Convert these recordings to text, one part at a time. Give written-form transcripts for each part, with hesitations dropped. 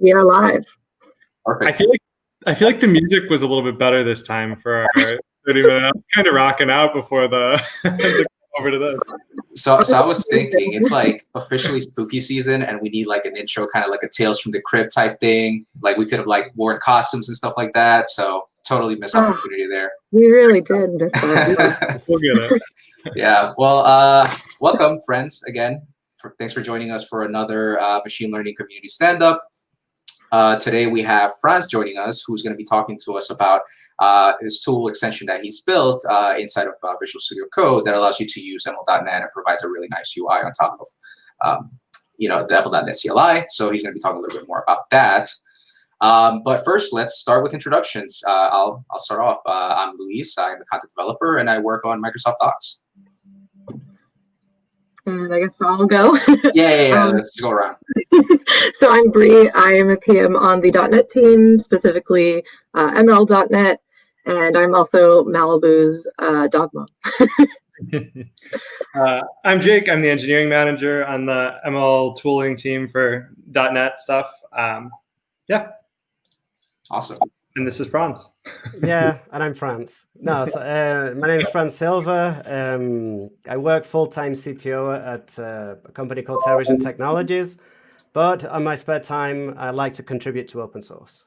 We are live. Perfect. I feel like the music was a little bit better this time for our 30 minutes. I was kind of rocking out before the over to this. So I was thinking it's like officially spooky season, and we need like an intro, kind of like a Tales from the Crypt type thing. Like we could have like worn costumes and stuff like that. So totally missed opportunity there. We really did miss that. We'll get it. Yeah. Well, welcome friends again. Thanks for joining us for another machine learning community stand-up. Today we have Franz joining us, who's going to be talking to us about his tool extension that he's built inside of Visual Studio Code that allows you to use ML.NET and provides a really nice UI on top of the ML.NET CLI. So he's going to be talking a little bit more about that. But first, let's start with introductions. I'll start off. I'm Luis. I'm a content developer, and I work on Microsoft Docs. And I guess I'll go. Yeah. Let's just go around. So I'm Bree. I am a PM on the .NET team, specifically ML.NET, and I'm also Malibu's dog mom. I'm Jake. I'm the engineering manager on the ML tooling team for .NET stuff. Yeah. Awesome. And this is Franz. Yeah, and I'm Franz. No, so, my name is Franz Silva. I work full-time CTO at a company called Television Technologies, but on my spare time, I like to contribute to open source.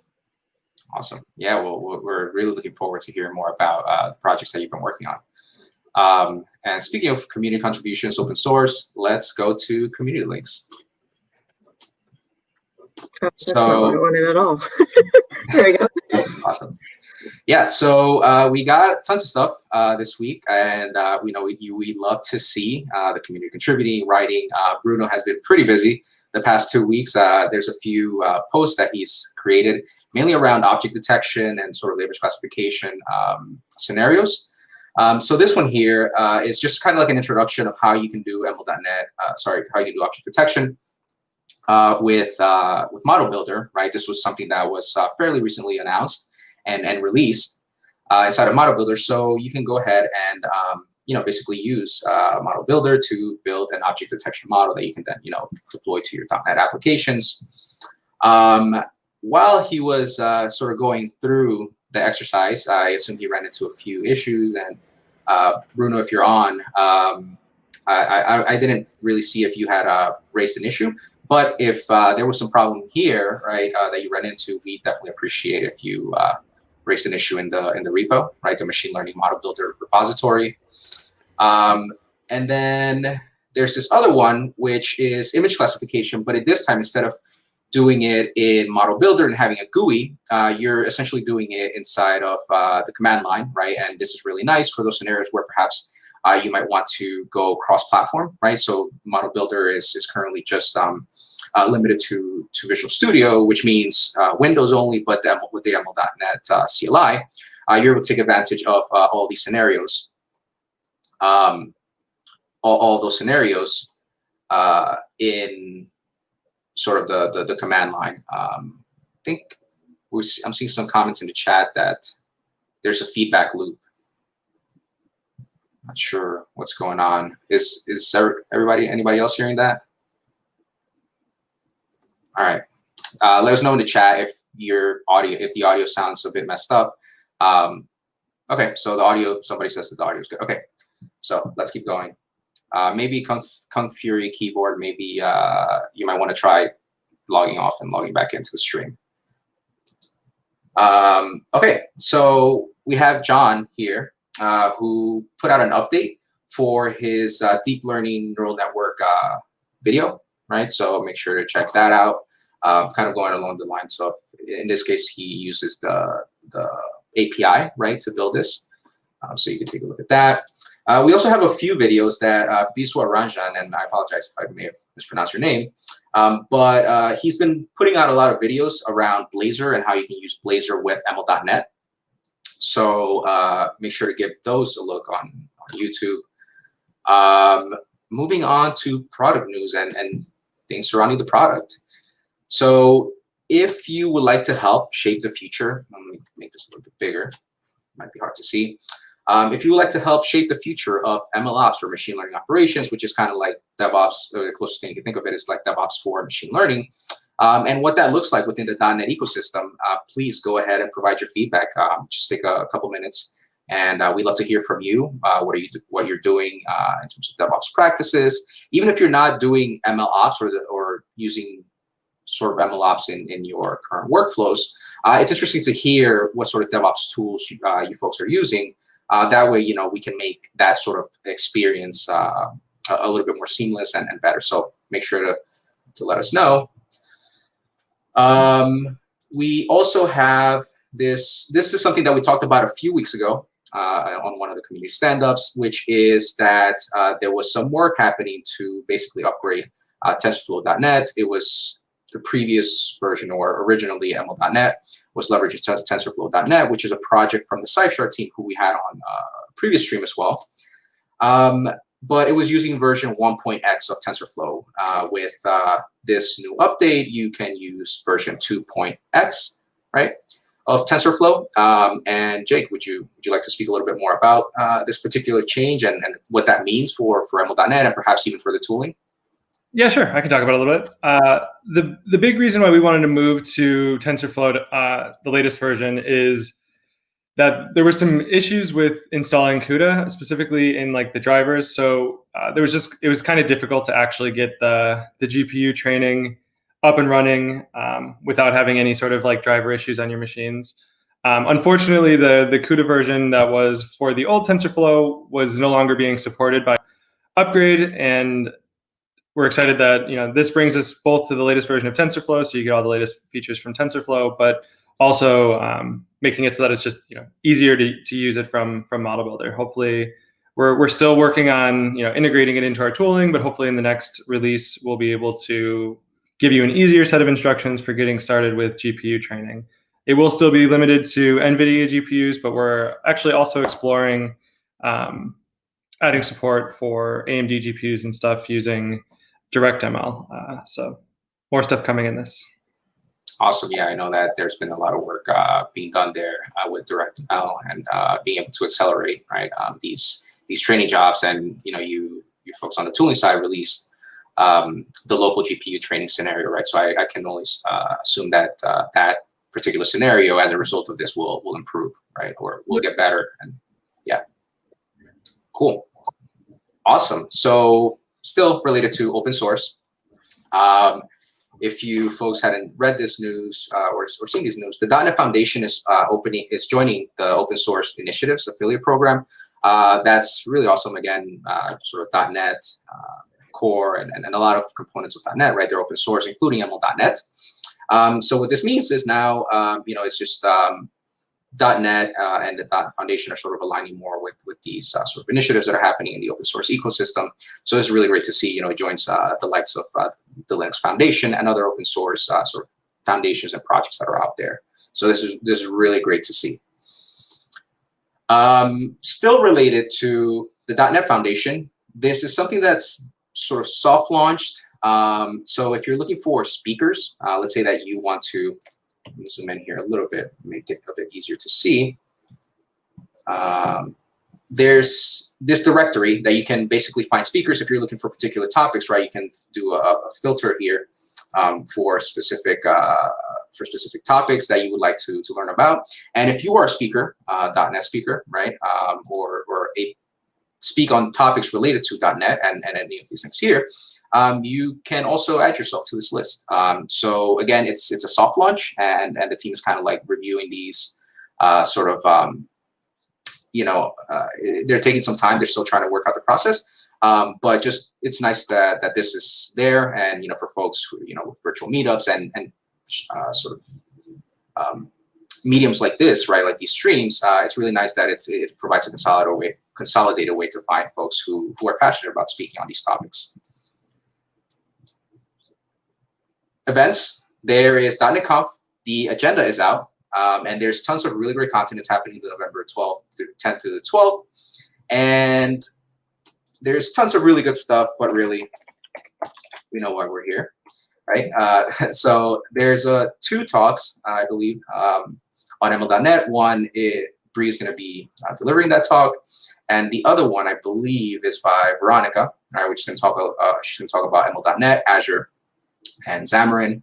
Awesome. Yeah, well, we're really looking forward to hearing more about the projects that you've been working on. And speaking of community contributions, open source, let's go to community links. That's not what I wanted at all. There we go. Awesome. Yeah, so we got tons of stuff this week, and we love to see the community contributing, writing. Bruno has been pretty busy the past 2 weeks. There's a few posts that he's created, mainly around object detection and sort of language classification scenarios. So this one here is just kind of like an introduction of how you can do ML.NET, how you can do object detection with Model Builder, right? This was something that was fairly recently announced and released inside of Model Builder. So you can go ahead and basically use Model Builder to build an object detection model that you can then deploy to your .NET applications. While he was sort of going through the exercise, I assume he ran into a few issues. And Bruno, if you're on, I didn't really see if you had raised an issue. But if there was some problem here, right, that you ran into, we definitely appreciate if you raise an issue in the repo, right, the machine learning model builder repository. And then there's this other one, which is image classification. But at this time, instead of doing it in model builder and having a GUI, you're essentially doing it inside of the command line, right? And this is really nice for those scenarios where perhaps you might want to go cross-platform, right? So Model Builder is currently just limited to Visual Studio, which means Windows only, but with the ML.NET CLI, you're able to take advantage of all these scenarios, all those scenarios in sort of the command line. I think I'm seeing some comments in the chat that there's a feedback loop. Not sure what's going on. Is anybody else hearing that? All right. Let us know in the chat if the audio sounds a bit messed up. Okay, so the audio, somebody says that the audio is good. Okay, so let's keep going. Maybe Kung Fury keyboard, maybe you might want to try logging off and logging back into the stream. Okay, so we have John here, who put out an update for his deep learning neural network video, right? So make sure to check that out. Kind of going along the lines of, in this case, he uses the API, right, to build this. So you can take a look at that. We also have a few videos that Biswa Ranjan, and I apologize if I may have mispronounced your name, but he's been putting out a lot of videos around Blazor and how you can use Blazor with ML.NET. So make sure to give those a look on YouTube. Moving on to product news and things surrounding the product. So if you would like to help shape the future, let me make this a little bit bigger. Might be hard to see. If you would like to help shape the future of MLOps or machine learning operations, which is kind of like DevOps, or the closest thing you can think of it is like DevOps for machine learning, And what that looks like within the .NET ecosystem, please go ahead and provide your feedback. Just take a couple minutes, and we'd love to hear from you. What you're doing in terms of DevOps practices, even if you're not doing ML ops or using sort of ML ops in your current workflows. It's interesting to hear what sort of DevOps tools you folks are using. That way, we can make that sort of experience a little bit more seamless and better. So make sure to let us know. We also have this is something that we talked about a few weeks ago on one of the community stand-ups, which is that there was some work happening to basically upgrade TensorFlow.net. It was the previous version, or originally ML.NET, was leveraging TensorFlow.net, which is a project from the Cypher team who we had on a previous stream as well. But it was using version 1.x of TensorFlow. With this new update, you can use version 2.x, right, of TensorFlow. And Jake, would you like to speak a little bit more about this particular change and what that means for ML.NET and perhaps even for the tooling? Yeah, sure. I can talk about it a little bit. The big reason why we wanted to move to TensorFlow, the latest version, is that there were some issues with installing CUDA, specifically in like the drivers. So it was kind of difficult to actually get the GPU training up and running without having any sort of like driver issues on your machines. Unfortunately, the CUDA version that was for the old TensorFlow was no longer being supported by upgrade, and we're excited that this brings us both to the latest version of TensorFlow, so you get all the latest features from TensorFlow, but also making it so that it's just easier to use it from Model Builder. Hopefully, we're still working on integrating it into our tooling, but hopefully in the next release we'll be able to give you an easier set of instructions for getting started with GPU training. It will still be limited to NVIDIA GPUs, but we're actually also exploring adding support for AMD GPUs and stuff using DirectML. So more stuff coming in this. Awesome. Yeah, I know that there's been a lot of work being done there with DirectML and being able to accelerate these training jobs. And you folks on the tooling side released the local GPU training scenario, right? So I can only assume that that particular scenario, as a result of this, will improve, right, or will get better. And yeah, cool, awesome. So still related to open source. If you folks hadn't read this news or seen these news, the .NET Foundation is joining the Open Source Initiatives Affiliate Program. That's really awesome. Again, sort of .NET Core and a lot of components of .NET, right? They're open source, including ML.NET. So what this means is now, it's just .NET and the .NET Foundation are sort of aligning more with these sort of initiatives that are happening in the open source ecosystem. So it's really great to see, it joins the likes of the Linux Foundation and other open source sort of foundations and projects that are out there. So this is really great to see. Still related to the .NET Foundation, this is something that's sort of soft launched. So if you're looking for speakers, let's say that you want to, let me zoom in here a little bit, make it a bit easier to see. There's this directory that you can basically find speakers if you're looking for particular topics, right? You can do a filter here for specific topics that you would like to learn about. And if you are a speaker, .NET speaker, right, or speak on topics related to .NET and any of these things here, you can also add yourself to this list. So again, it's a soft launch, and the team is kind of like reviewing these they're taking some time. They're still trying to work out the process. But just it's nice that this is there, and for folks who with virtual meetups and mediums like this, right, like these streams, it's really nice that it provides a consolidated way to find folks who are passionate about speaking on these topics. Events, there is .NET Conf. The agenda is out, and there's tons of really great content. It's happening November 12th through 10th to the 12th, and there's tons of really good stuff. But really, we know why we're here, right? So there's 2 talks, I believe, on ML.NET. One, Bree is going to be delivering that talk, and the other one, I believe, is by Veronica, right, which is going to talk about ML.NET, Azure, and Xamarin.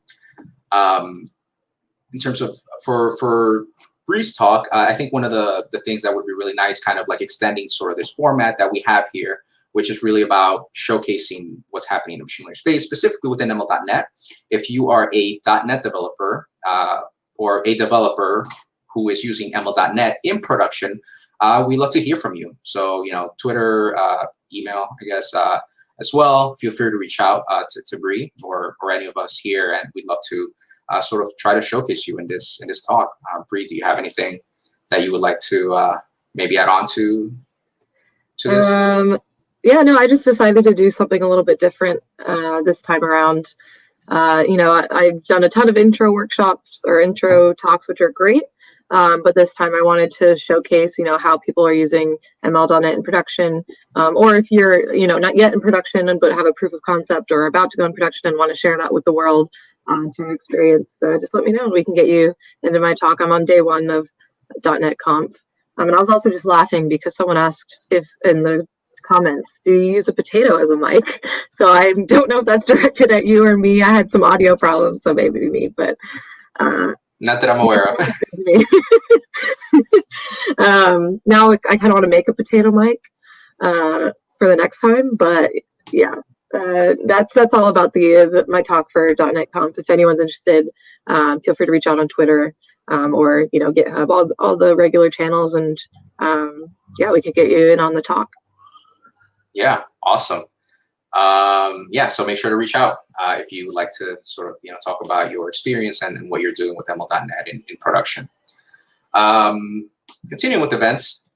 In terms of for Bree's talk, I think one of the things that would be really nice, kind of like extending sort of this format that we have here, which is really about showcasing what's happening in the machine learning space, specifically within ML.NET. If you are a .NET developer or a developer who is using ML.NET in production, we'd love to hear from you. So, Twitter, email, I guess, as well. Feel free to reach out to Bree or any of us here, and we'd love to sort of try to showcase you in this talk. Bree, do you have anything that you would like to maybe add on to this? Yeah, no, I just decided to do something a little bit different this time around. I've done a ton of intro workshops or intro talks, which are great. But this time I wanted to showcase, how people are using ML.NET in production, or if you're, not yet in production, but have a proof of concept or about to go in production and want to share that with the world through experience, just let me know. We can get you into my talk. I'm on day 1 of .NET Conf. And I was also just laughing because someone asked if in the comments, do you use a potato as a mic? So I don't know if that's directed at you or me. I had some audio problems, so maybe me, but not that I'm aware of. Now I kind of want to make a potato mic for the next time, but yeah, that's all about my talk for .NET Conf. If anyone's interested, feel free to reach out on Twitter or GitHub, all the regular channels, and yeah, we could get you in on the talk. Yeah, awesome. So make sure to reach out if you would like to sort of talk about your experience and what you're doing with ML.NET in production. Continuing with events,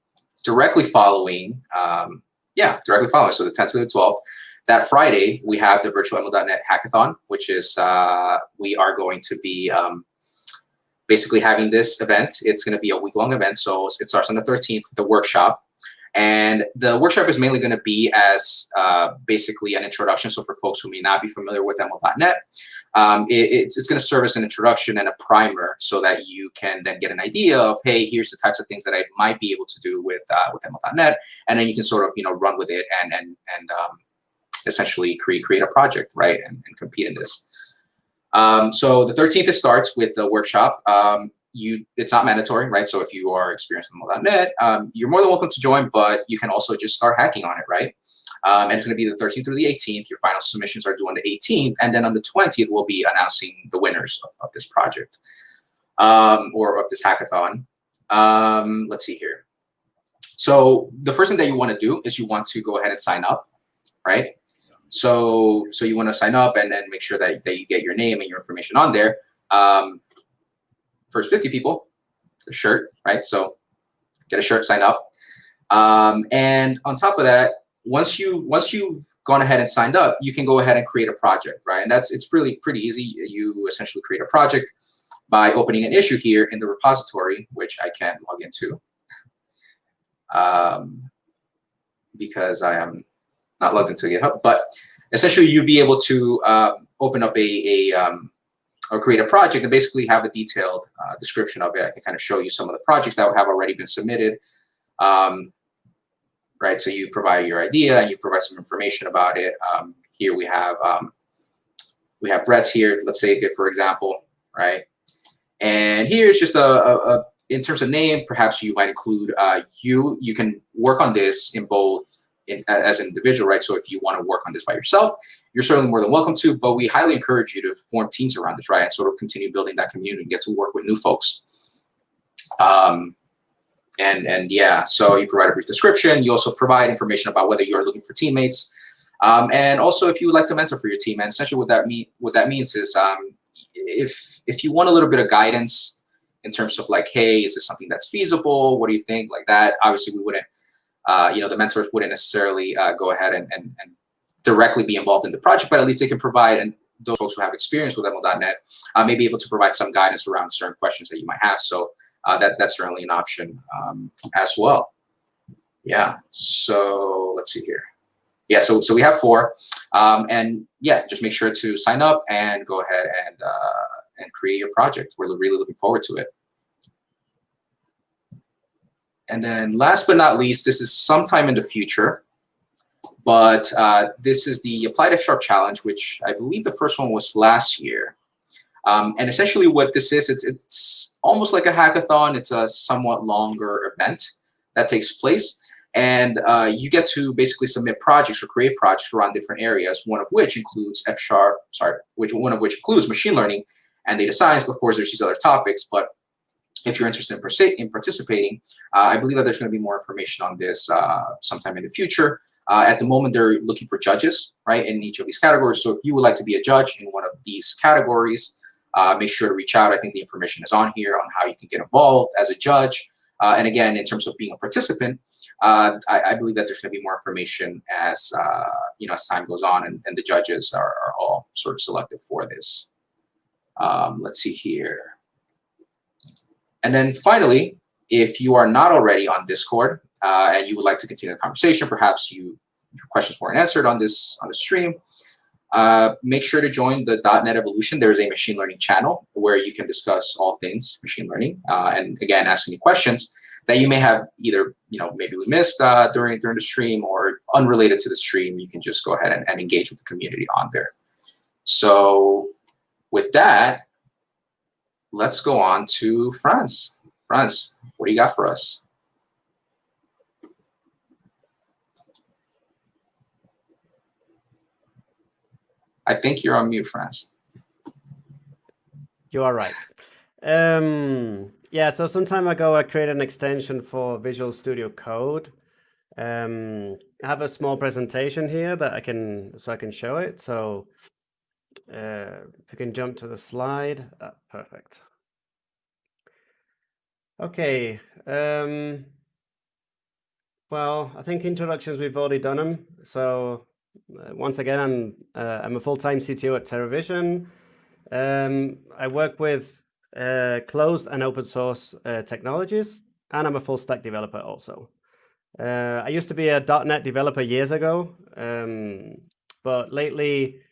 directly following, so the 10th to the 12th, that Friday we have the virtual ML.NET Hackathon, which is we are going to be basically having this event. It's going to be a week-long event, so it starts on the 13th with the workshop. And the workshop is mainly going to be as basically an introduction. So for folks who may not be familiar with ML.NET, it's going to serve as an introduction and a primer so that you can then get an idea of, hey, here's the types of things that I might be able to do with ML.NET. And then you can sort of, run with it and essentially create a project, right, and compete in this. So the 13th, it starts with the workshop. It's not mandatory, right? So if you are experienced in ML.NET, you're more than welcome to join, but you can also just start hacking on it, right? And it's going to be the 13th through the 18th. Your final submissions are due on the 18th, and then on the 20th, we'll be announcing the winners of this project or of this hackathon. Let's see here. So the first thing that you want to do is you want to go ahead and sign up, right? So you want to sign up and then make sure that you get your name and your information on there. First 50 people, a shirt, right? So get a shirt, sign up. And on top of that, once you've gone ahead and signed up, you can go ahead and create a project, right? And it's really pretty easy. You essentially create a project by opening an issue here in the repository, which I can't log into because I am not logged into GitHub. But essentially, you'd be able to open up or create a project and basically have a detailed description of it. I can kind of show you some of the projects that have already been submitted. Right, so you provide your idea and you provide some information about it. Here we have Brett's here. Let's say, for example, right? And here's just in terms of name, perhaps you might include you. You can work on this in both as an individual, right? So if you want to work on this by yourself, you're certainly more than welcome to. But we highly encourage you to form teams around this, right, and sort of continue building that community and get to work with new folks. And yeah, so you provide a brief description. You also provide information about whether you're looking for teammates, and also if you would like to mentor for your team. And essentially, what that means is, if you want a little bit of guidance in terms of like, hey, is this something that's feasible? What do you think? Like that. Obviously, we wouldn't, the mentors wouldn't necessarily go ahead and directly be involved in the project, but at least they can provide, and those folks who have experience with ML.NET may be able to provide some guidance around certain questions that you might have. So. That's certainly an option as well. Yeah, so let's see here. Yeah, so we have 4. And yeah, just make sure to sign up and go ahead and create your project. We're really looking forward to it. And then last but not least, this is sometime in the future, but this is the Applied F# Challenge, which I believe the first one was last year. And essentially what this is, it's almost like a hackathon. It's a somewhat longer event that takes place. And you get to basically submit projects or create projects around different areas, one of which includes one of which includes machine learning and data science. But of course, there's these other topics. But if you're interested in participating, I believe that there's going to be more information on this sometime in the future. At the moment, they're looking for judges, right, in each of these categories. So if you would like to be a judge in one of these categories, make sure to reach out. I think the information is on here on how you can get involved as a judge. And again, in terms of being a participant, I believe that there's going to be more information as as time goes on, and the judges are all sort of selected for this. Let's see here. And then finally, if you are not already on Discord and you would like to continue the conversation, perhaps your questions weren't answered on the stream, make sure to join the .NET Evolution. There's a machine learning channel where you can discuss all things machine learning, and again, ask any questions that you may have either maybe we missed during the stream or unrelated to the stream. You can just go ahead and engage with the community on there. So with that, let's go on to Franz. Franz, what do you got for us? I think you're on mute, Franz. You are right. Yeah, so some time ago, I created an extension for Visual Studio Code. I have a small presentation here that I can show it. So if you can jump to the slide, perfect. Okay. Well, I think introductions, we've already done them. So once again, I'm a full-time CTO at TerraVision. I work with closed and open source technologies, and I'm a full stack developer also. I used to be a .NET developer years ago, but lately,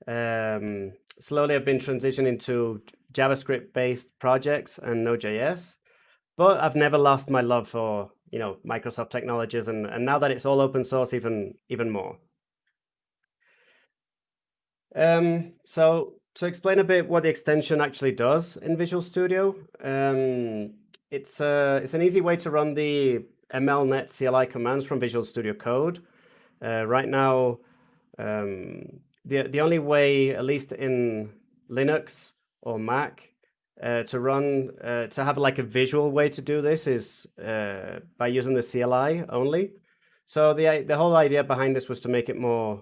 slowly I've been transitioning into JavaScript-based projects and Node.js. But I've never lost my love for Microsoft technologies, and now that it's all open source, even more. So to explain a bit what the extension actually does in Visual Studio, it's an easy way to run the MLNET CLI commands from Visual Studio Code. Right now, the only way, at least in Linux or Mac, to have like a visual way to do this is by using the CLI only. So the whole idea behind this was to make it more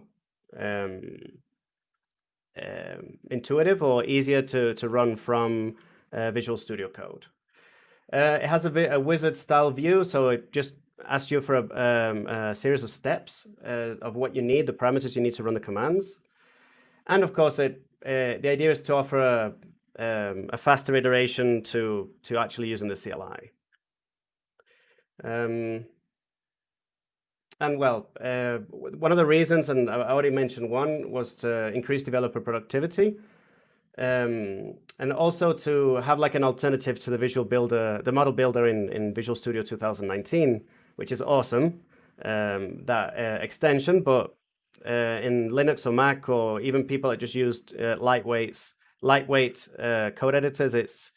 intuitive or easier to run from Visual Studio Code. It has a wizard style view, so it just asks you for a series of steps of what you need, the parameters you need to run the commands. And of course, the idea is to offer a faster iteration to actually using the CLI. And well, one of the reasons, and I already mentioned one, was to increase developer productivity, and also to have like an alternative to the Visual Builder, the model builder in Visual Studio 2019, which is awesome, that extension. But in Linux or Mac, or even people that just used lightweight code editors, it's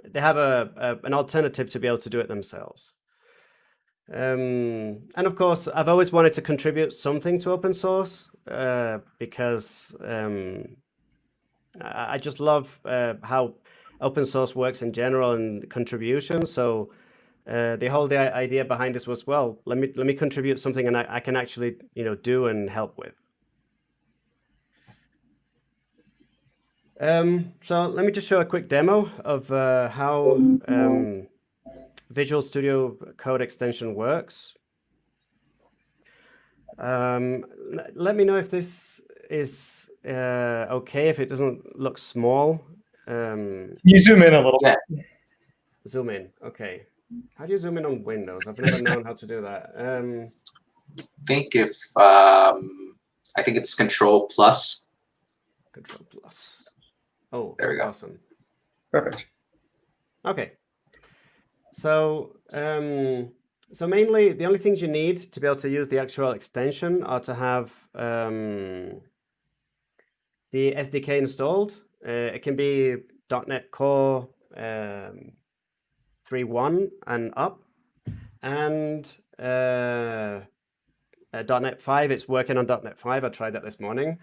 they have an alternative to be able to do it themselves. And of course, I've always wanted to contribute something to open source because I just love how open source works in general and contribution. So the whole idea behind this was, well, let me contribute something and I can actually do and help with. So let me just show a quick demo of how Visual Studio Code extension works. Let me know if this is okay, if it doesn't look small. You zoom in a little bit. Zoom in, okay. How do you zoom in on Windows? I've never known how to do that. I think it's Control Plus. Control Plus. Oh, there we go. Awesome. Perfect. Okay. So So mainly, the only things you need to be able to use the actual extension are to have the SDK installed. It can be .NET Core 3.1 and up, and .NET 5. It's working on .NET 5. I tried that this morning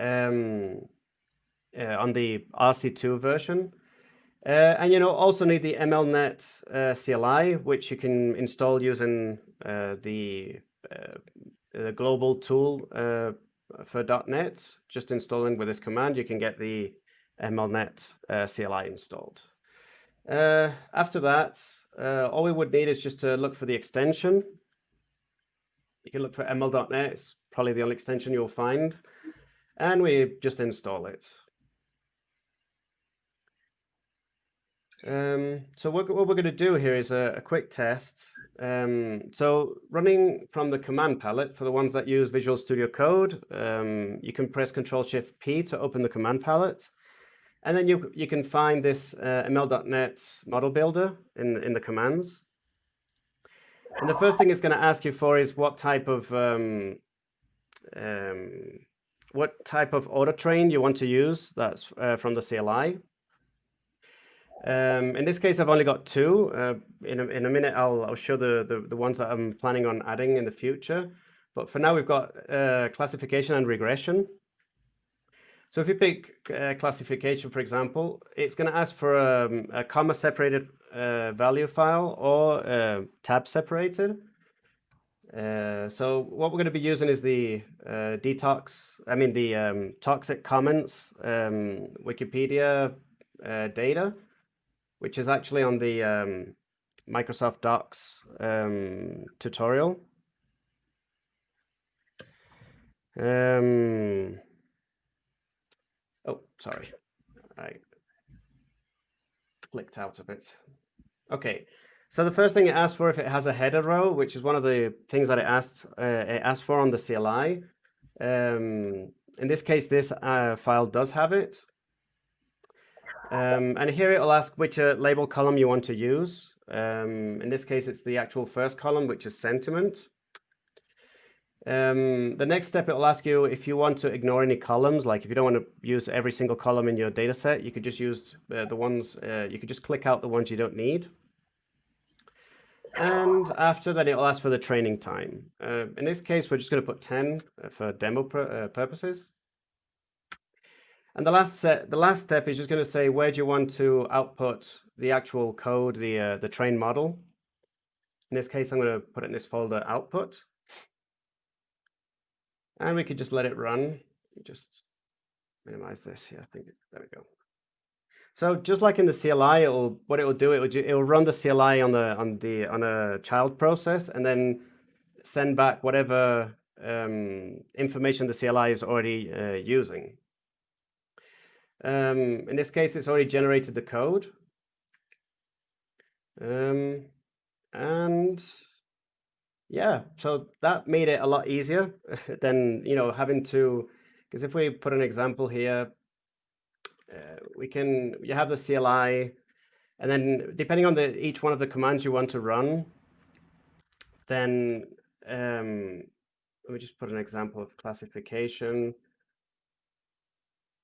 on the RC2 version. And also need the MLNET CLI, which you can install using the global tool for .NET. Just installing with this command, you can get the MLNET CLI installed. After that, all we would need is just to look for the extension. You can look for ML.NET. It's probably the only extension you'll find. And we just install it. So what we're going to do here is a quick test. So running from the command palette, for the ones that use Visual Studio Code, you can press Ctrl-Shift-P to open the command palette. And then you can find this ML.NET model builder in the commands. And the first thing it's going to ask you for is what type of auto train you want to use. That's from the CLI. In this case, I've only got two. In a minute, I'll show the ones that I'm planning on adding in the future. But for now, we've got classification and regression. So if you pick classification, for example, it's going to ask for a comma-separated value file or tab-separated. So what we're going to be using is the toxic comments Wikipedia data, which is actually on the Microsoft Docs tutorial. Oh, sorry, I clicked out of it. Okay, so the first thing it asks for, if it has a header row, which is one of the things that it asked for on the CLI. In this case, this file does have it. And here it'll ask which label column you want to use. In this case, it's the actual first column, which is sentiment. The next step, it'll ask you if you want to ignore any columns, like if you don't want to use every single column in your data set, you could just use the ones, you could just click out the ones you don't need. And after that, it'll ask for the training time. In this case, we're just going to put 10 for demo purposes. And the last step is just going to say, where do you want to output the actual code, the train model? In this case, I'm going to put it in this folder, output. And we could just let it run. Just minimize this here. There we go. So just like in the CLI, what it will do, it will run the CLI on a child process and then send back whatever information the CLI is already using. In this case, it's already generated the code. And yeah, so that made it a lot easier than having to, because if we put an example here, you have the CLI, and then depending on each one of the commands you want to run, then let me just put an example of classification.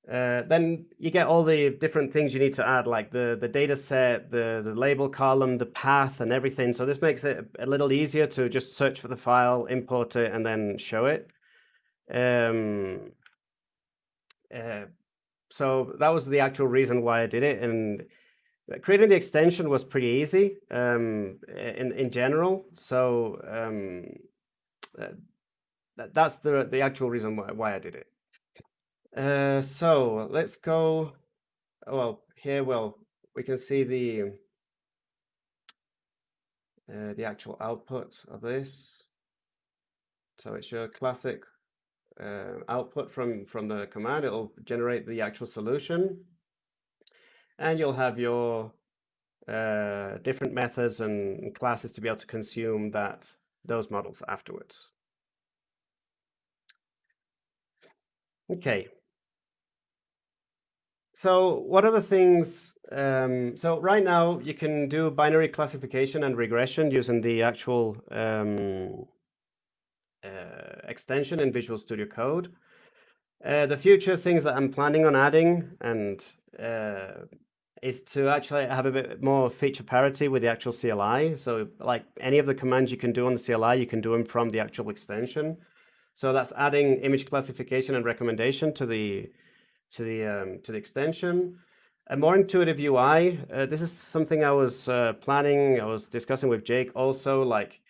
Then you get all the different things you need to add, like the data set, the label column, the path, and everything. So this makes it a little easier to just search for the file, import it, and then show it. So that was the actual reason why I did it. And creating the extension was pretty easy in general. So that's the actual reason why I did it. So let's go. Well, here, we can see the actual output of this. So it's your classic output from the command. It'll generate the actual solution, and you'll have your different methods and classes to be able to consume those models afterwards. Okay. So what are the things So right now you can do binary classification and regression using the actual extension in Visual Studio Code. The future things that I'm planning on adding and is to actually have a bit more feature parity with the actual CLI. So like any of the commands you can do on the CLI, you can do them from the actual extension. So that's adding image classification and recommendation to the extension. A more intuitive UI. This is something I was planning. I was discussing with Jake also, like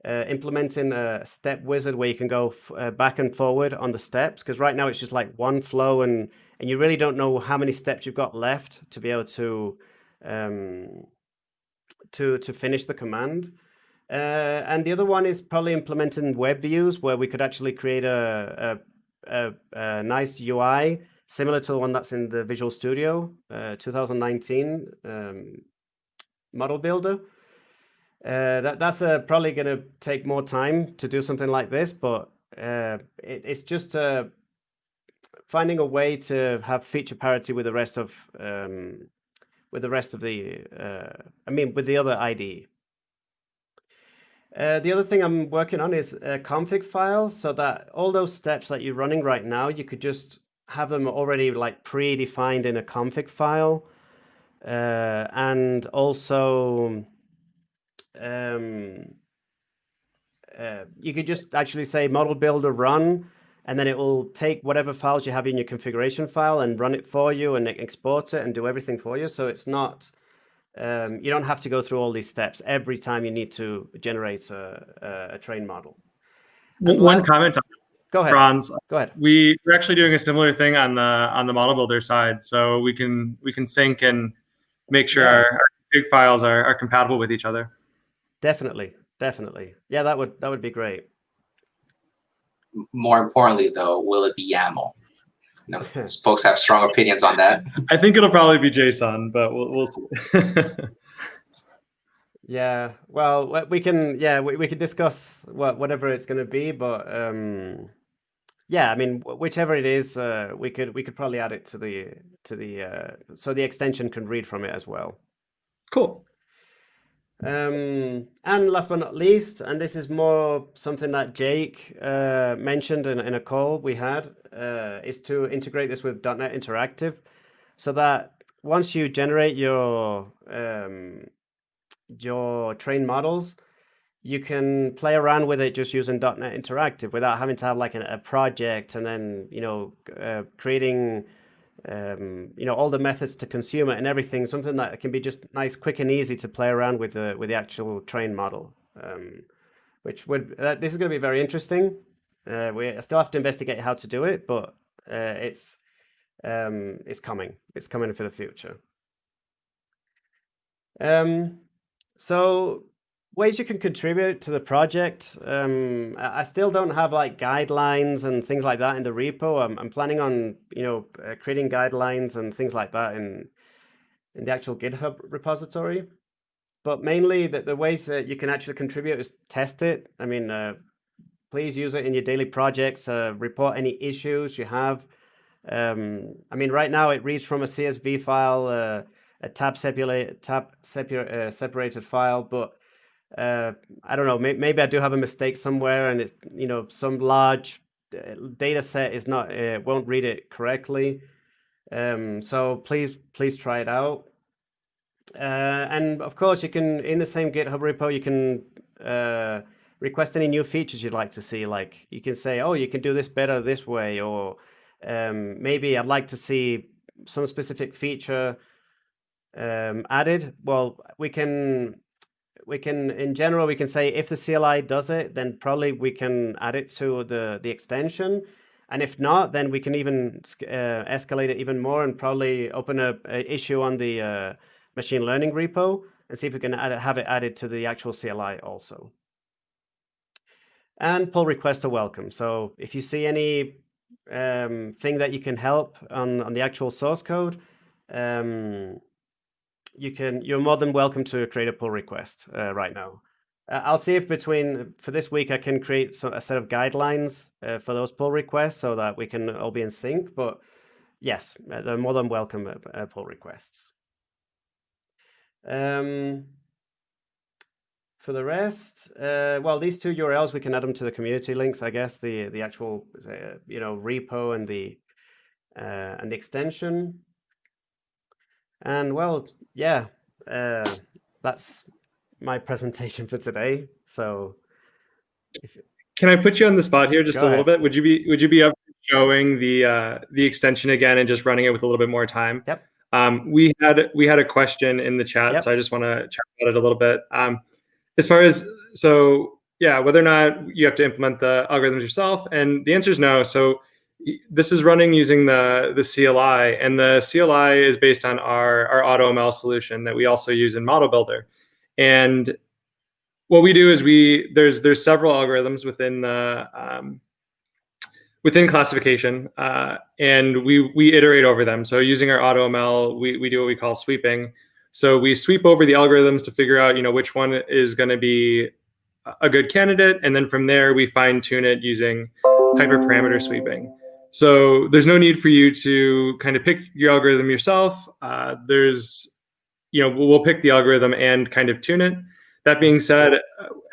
implementing a step wizard where you can go back and forward on the steps. Because right now it's just like one flow, and you really don't know how many steps you've got left to be able to finish the command. And the other one is probably implementing web views where we could actually create a nice UI similar to the one that's in the Visual Studio 2019 model builder. That's probably going to take more time to do something like this, but it's just finding a way to have feature parity with the rest of with the other IDE. The other thing I'm working on is a config file, so that all those steps that you're running right now, you could just have them already like predefined in a config file, and also you could just actually say model builder run, and then it will take whatever files you have in your configuration file and run it for you and export it and do everything for you. So it's not you don't have to go through all these steps every time you need to generate a train model. One comment on Go ahead, Franz. Go ahead. We're actually doing a similar thing on the model builder side, so we can sync and make sure our config files are compatible with each other. Definitely. Yeah, that would be great. More importantly, though, will it be YAML? You know, folks have strong opinions on that. I think it'll probably be JSON, but we'll see. Yeah, well, we can discuss whatever it's going to be, but yeah, I mean, whichever it is, we could probably add it to the so the extension can read from it as well. Cool. And last but not least, and this is more something that Jake mentioned in a call we had, is to integrate this with .NET Interactive, so that once you generate your trained models, you can play around with it just using .NET Interactive without having to have like a project and then creating all the methods to consume it and everything. Something that can be just nice, quick, and easy to play around with the actual trained model. Which would this is going to be very interesting. We still have to investigate how to do it, but it's coming. It's coming for the future. So ways you can contribute to the project. I still don't have like guidelines and things like that in the repo. I'm planning on creating guidelines and things like that in the actual GitHub repository. But mainly the ways that you can actually contribute is test it. I mean, please use it in your daily projects. Report any issues you have. I mean, right now it reads from a CSV file, a tab separated file, but I don't know, maybe I do have a mistake somewhere, and it's some large data set is not won't read it correctly. So please try it out. And of course, you can, in the same GitHub repo, you can request any new features you'd like to see. Like you can say, oh, you can do this better this way, or maybe I'd like to see some specific feature added. Well, we can in general, we can say if the CLI does it, then probably we can add it to the extension. And if not, then we can even escalate it even more and probably open a issue on the machine learning repo and see if we can have it added to the actual CLI also. And pull requests are welcome. So if you see any thing that you can help on the actual source code, you're more than welcome to create a pull request right now. I'll see if for this week I can create a set of guidelines for those pull requests so that we can all be in sync. But yes, they're more than welcome pull requests. For the rest, well, these two URLs, we can add them to the community links, I guess, the actual, repo and the extension. And well, yeah, that's my presentation for today. So can I put you on the spot here just Go a little ahead. bit? Would you be up for showing the extension again and just running it with a little bit more time? Yep. We had a question in the chat, Yep. so I just want to chat about it a little bit. As far as whether or not you have to implement the algorithms yourself, and the answer is no. So this is running using the CLI, and the CLI is based on our AutoML solution that we also use in Model Builder. And what we do is there's several algorithms within the within classification, and we iterate over them. So using our AutoML, we do what we call sweeping. So we sweep over the algorithms to figure out which one is going to be a good candidate, and then from there we fine tune it using hyperparameter sweeping. So there's no need for you to kind of pick your algorithm yourself. We'll pick the algorithm and kind of tune it. That being said,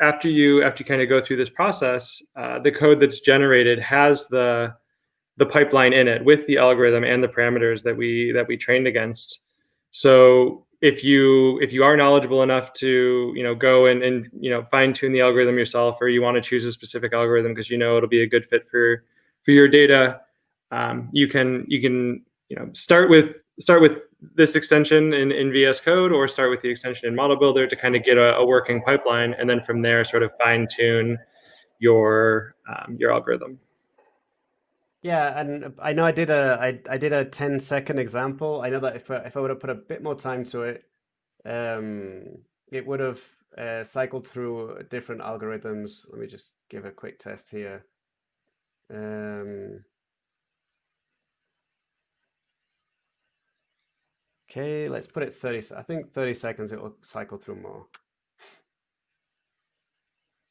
after you kind of go through this process, the code that's generated has the pipeline in it with the algorithm and the parameters that we trained against. So if you are knowledgeable enough to go and fine tune the algorithm yourself, or you want to choose a specific algorithm because it'll be a good fit for your data, you can start with this extension in VS Code, or start with the extension in Model Builder to kind of get a working pipeline, and then from there sort of fine tune your algorithm. Yeah, and I know I did a 10-second example. I know that if I would have put a bit more time to it, it would have cycled through different algorithms. Let me just give a quick test here. Okay, let's put it 30. I think 30 seconds. It will cycle through more.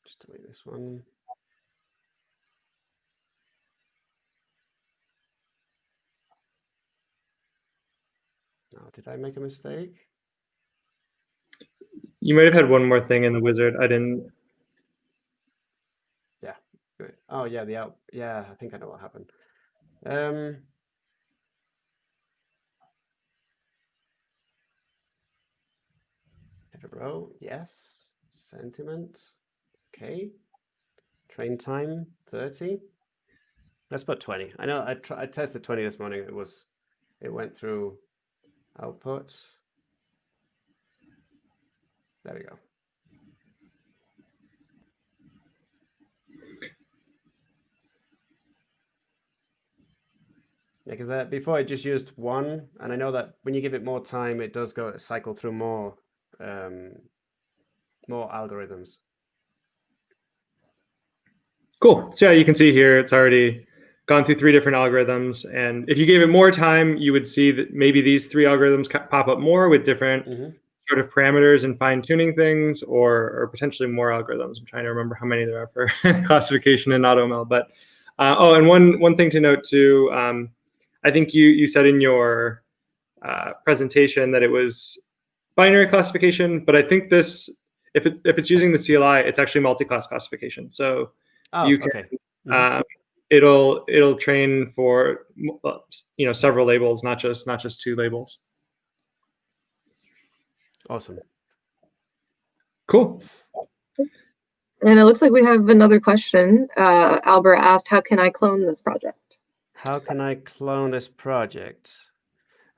Just delete this one. Oh, did I make a mistake? You might have had one more thing in the wizard. I didn't. Yeah. Good. Oh yeah, yeah, I think I know what happened. Hit a row, yes. Sentiment, okay. Train time 30. Let's put 20. I know I tested 20 this morning. It went through output. There we go. Yeah, because before I just used one, and I know that when you give it more time, it does cycle through more algorithms. Cool. So yeah, you can see here it's already gone through 3 different algorithms, and if you gave it more time, you would see that maybe these 3 algorithms pop up more with different sort of parameters and fine-tuning things, or potentially more algorithms. I'm trying to remember how many there are for classification and AutoML. But and one thing to note too, I think you said in your presentation that it was binary classification, but I think this, if it's using the CLI, it's actually multi-class classification. So you can, it'll train for several labels, not just 2 labels. Awesome. Cool. And it looks like we have another question. Albert asked, how can I clone this project? How can I clone this project?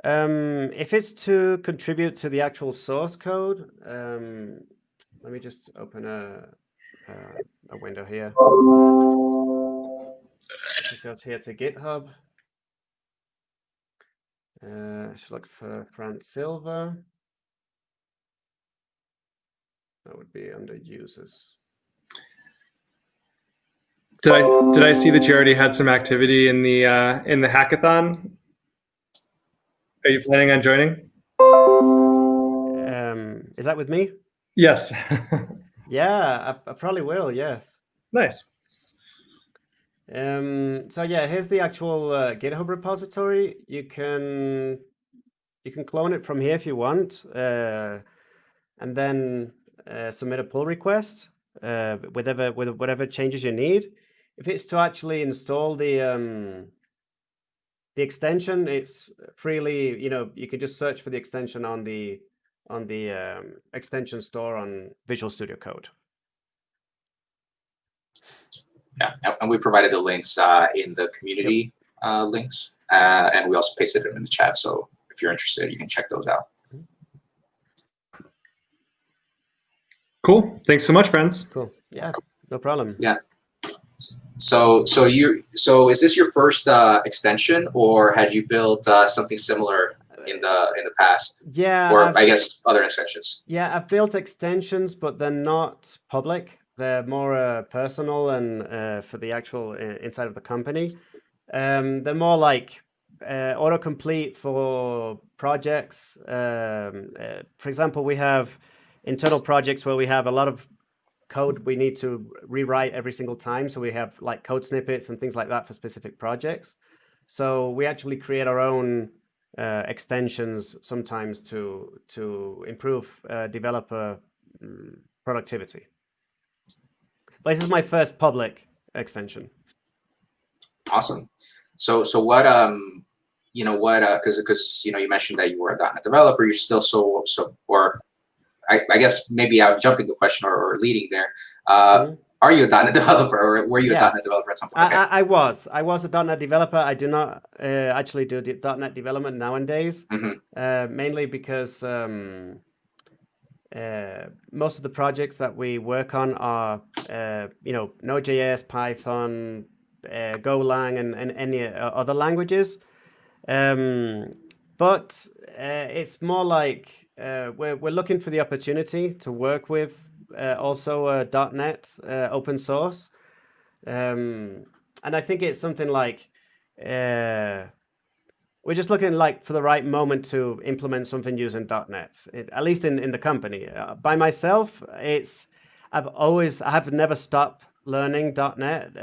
If it's to contribute to the actual source code, let me just open a window here. Just go here to GitHub. I should look for Franz Silva. That would be under users. Did I see that you already had some activity in the hackathon? Are you planning on joining? Is that with me? Yes. Yeah, I probably will. Yes. Nice. So yeah, here's the actual GitHub repository. You can clone it from here if you want. and then submit a pull request with whatever changes you need. If it's to actually install the extension, it's freely, you can just search for the extension on the extension store on Visual Studio Code. Yeah, and we provided the links in the community links, and we also pasted them in the chat. So if you're interested, you can check those out. Cool. Thanks so much, Franz. Cool. Yeah, no problem. Yeah. So is this your first extension, or had you built something similar in the past? Yeah. Or I guess other extensions. Yeah, I've built extensions, but they're not public. They're more personal and for the actual inside of the company. They're more like autocomplete for projects. For example, we have internal projects where we have a lot of code we need to rewrite every single time. So we have like code snippets and things like that for specific projects. So we actually create our own extensions sometimes to improve developer productivity. But this is my first public extension. Awesome. So what because you mentioned that you were a .NET developer, you're still or I guess maybe I'm jumping the question or leading there. Are you a .NET developer, or were you a .NET developer at some point? Okay. I was a .NET developer. I do not actually do .NET development nowadays, mainly because most of the projects that we work on are Node.js, Python, Golang, and any other languages. But it's more like we're looking for the opportunity to work with also .NET open source, and I think it's something like we're just looking like for the right moment to implement something using .NET, at least in the company. By myself, I have never stopped learning .NET.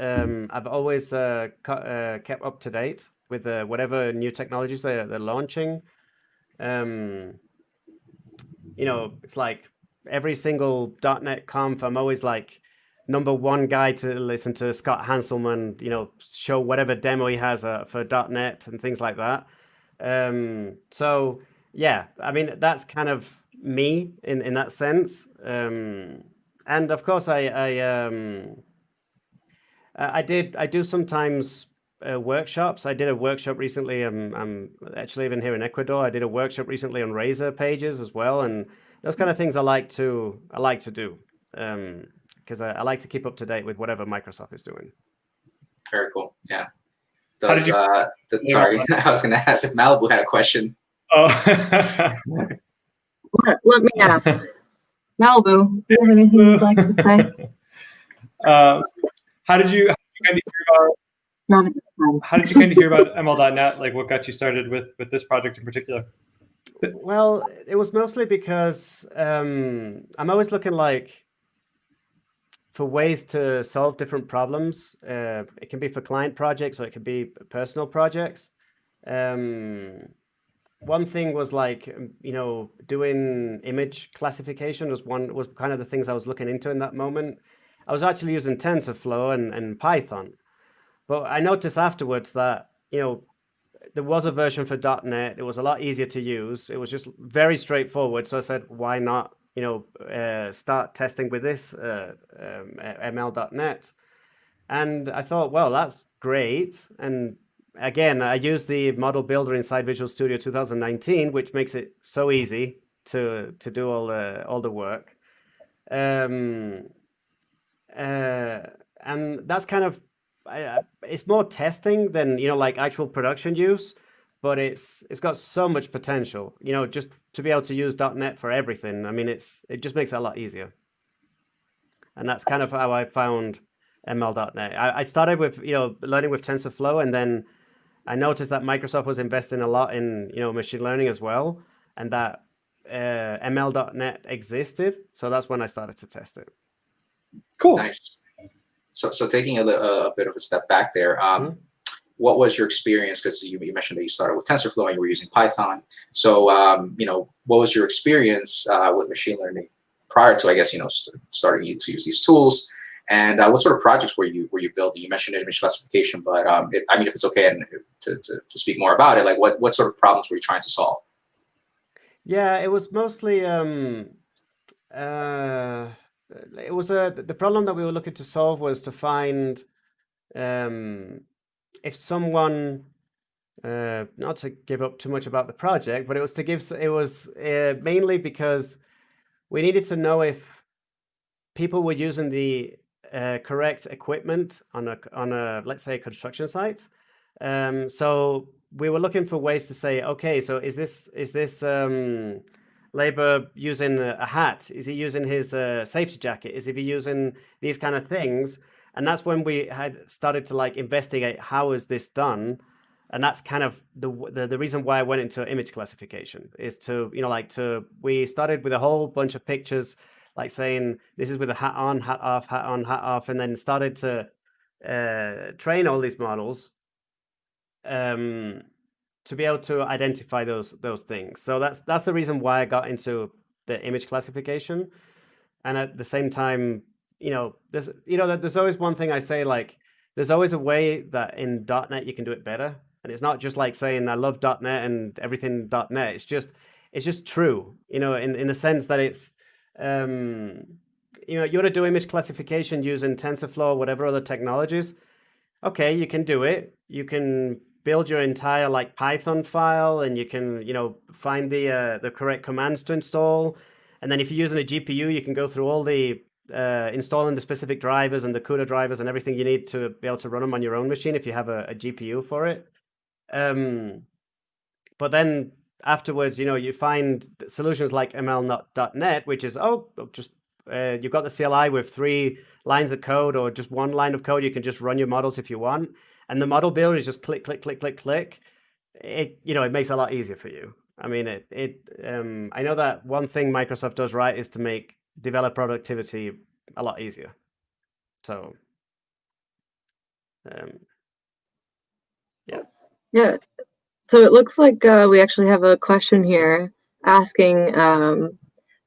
I've always kept up to date with whatever new technologies they're launching. It's like every single .NET Conf, I'm always like #1 guy to listen to Scott Hanselman, show whatever demo he has for .NET and things like that. So yeah, I mean, that's kind of me in that sense. And of course I do sometimes workshops. I did a workshop recently. I'm actually even here in Ecuador. I did a workshop recently on Razor pages as well, and those kind of things I like to do because I like to keep up to date with whatever Microsoft is doing. Very cool. Yeah. Sorry, I was going to ask if Malibu had a question. Oh. Let me ask. Malibu, do you have anything you'd like to say? How did you kind of hear about? Not at this time. How did you kind of hear about ML.NET? Like, what got you started with this project in particular? Well, it was mostly because I'm always looking for ways to solve different problems. It can be for client projects or it could be personal projects. One thing was doing image classification was kind of the things I was looking into in that moment. I was actually using TensorFlow and Python, but I noticed afterwards that there was a version for .NET. It was a lot easier to use. It was just very straightforward. So I said, why not start testing with this ML.NET? And I thought, well, that's great. And again, I used the model builder inside Visual Studio 2019, which makes it so easy to do all the work. And that's kind of it's more testing than actual production use, but it's got so much potential. Just to be able to use .NET for everything. I mean, it just makes it a lot easier. And that's kind of how I found ML.NET. I started with learning with TensorFlow, and then I noticed that Microsoft was investing a lot in machine learning as well, and that ML.NET existed. So that's when I started to test it. Cool. Nice. So taking a bit of a step back there, what was your experience? Because you mentioned that you started with TensorFlow and you were using Python. So, what was your experience with machine learning prior to, I guess, starting to use these tools? And what sort of projects were you building? You mentioned image classification, but if it's okay and to speak more about it, like what sort of problems were you trying to solve? Yeah, it was mostly the problem that we were looking to solve was to find if someone, not to give up too much about the project, but it was mainly because we needed to know if people were using the correct equipment on a let's say construction site. So we were looking for ways to say, okay, so is this labor using a hat? Is he using his safety jacket? Is he using these kind of things? And that's when we had started to like investigate how is this done. And that's kind of the reason why I went into image classification is to, we started with a whole bunch of pictures, like saying this is with a hat on, hat off, hat on, hat off, and then started to train all these models to be able to identify those things. So that's the reason why I got into the image classification. And at the same time, there's always one thing I say, like there's always a way that in .NET you can do it better. And it's not just like saying I love .NET and everything .NET. It's just true, in the sense that it's you want to do image classification using TensorFlow or whatever other technologies. Okay, you can do it. You can build your entire like Python file, and you can find the correct commands to install. And then if you're using a GPU, you can go through all the installing the specific drivers and the CUDA drivers and everything you need to be able to run them on your own machine if you have a GPU for it. But then afterwards, you find solutions like MLNET, which is you've got the CLI with 3 lines of code or just 1 line of code. You can just run your models if you want, and the model builder is just click, click, click, click, click. It makes it a lot easier for you. I mean, I know that one thing Microsoft does right is to make developer productivity a lot easier. So, yeah. Yeah. So it looks like we actually have a question here asking,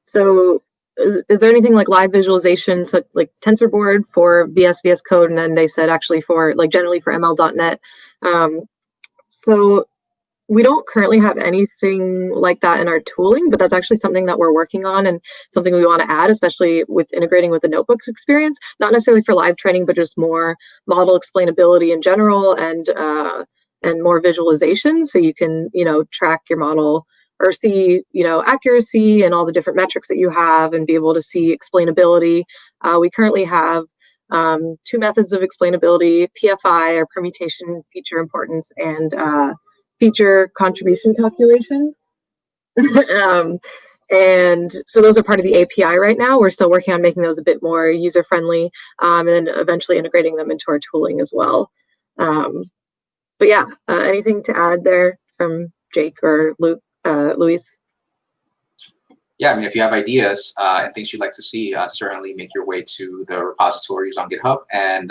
so is there anything like live visualizations, like TensorBoard for VS Code? And then they said actually for like generally for ML.NET. So we don't currently have anything like that in our tooling, but that's actually something that we're working on and something we want to add, especially with integrating with the notebooks experience, not necessarily for live training, but just more model explainability in general and more visualization. So you can, track your model or see, accuracy and all the different metrics that you have and be able to see explainability. We currently have 2 methods of explainability, PFI or permutation feature importance and feature contribution calculations. And so those are part of the API right now. We're still working on making those a bit more user-friendly and then eventually integrating them into our tooling as well. But yeah, anything to add there from Jake or Luis? Yeah, I mean, if you have ideas and things you'd like to see, certainly make your way to the repositories on GitHub and,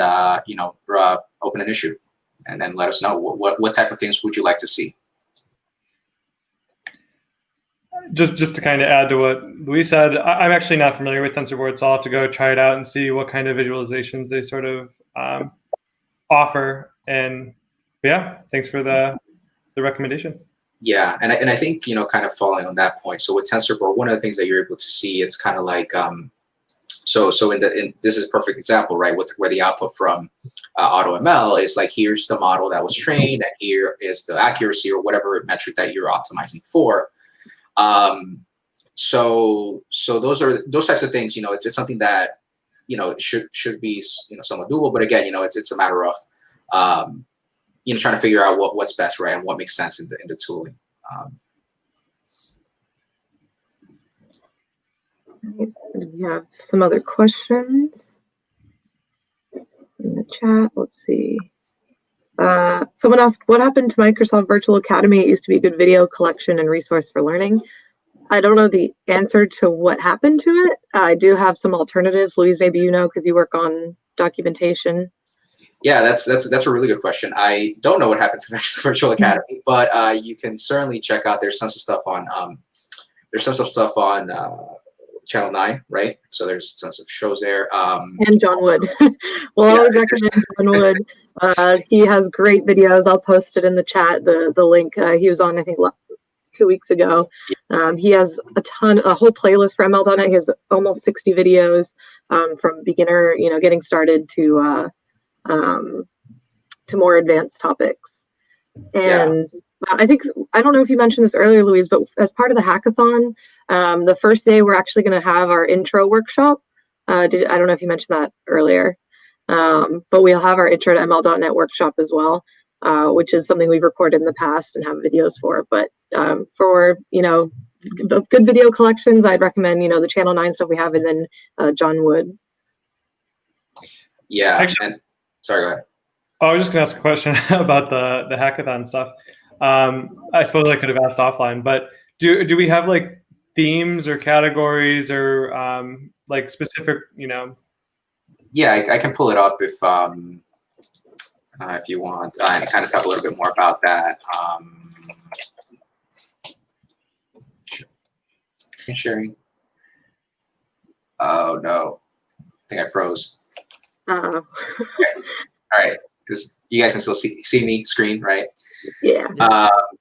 open an issue. And then let us know what type of things would you like to see. Just to kind of add to what Luis said, I'm actually not familiar with TensorBoard, so I'll have to go try it out and see what kind of visualizations they sort of offer. And yeah, thanks for the recommendation. Yeah, and I think kind of following on that point. So with TensorBoard, one of the things that you're able to see, it's kind of like So this is a perfect example, right? Where the output from AutoML is like, here's the model that was trained, and here is the accuracy or whatever metric that you're optimizing for. So those types of things. It's something that should be somewhat doable. But again, it's a matter of trying to figure out what's best, right, and what makes sense in the tooling. We have some other questions in the chat. Let's see. Someone asked, what happened to Microsoft Virtual Academy? It used to be a good video collection and resource for learning. I don't know the answer to what happened to it. I do have some alternatives. Louise, maybe because you work on documentation. Yeah, that's a really good question. I don't know what happened to the Virtual Academy, but you can certainly check out. There's tons of stuff on Channel 9, right? So there's tons of shows there. And John Wood. Well, I always recommend John Wood. He has great videos. I'll post it in the chat. The link. He was on, I think, 2 weeks ago. He has a whole playlist for ML.NET. He has almost 60 videos from beginner, getting started to more advanced topics. And I don't know if you mentioned this earlier, Louise, but as part of the hackathon, the first day we're actually going to have our intro workshop. I don't know if you mentioned that earlier, but we'll have our intro to ML.NET workshop as well, which is something we've recorded in the past and have videos for. But for good video collections, I'd recommend the Channel 9 stuff we have, and then John Wood. Yeah. Actually, sorry, go ahead. I was just going to ask a question about the hackathon stuff. I suppose I could have asked offline, but do we have like themes or categories or like specific, Yeah, I can pull it up if you want, and kind of talk a little bit more about that. Screen sharing. Oh no, I think I froze. Okay. All right, because you guys can still see me screen, right? Yeah.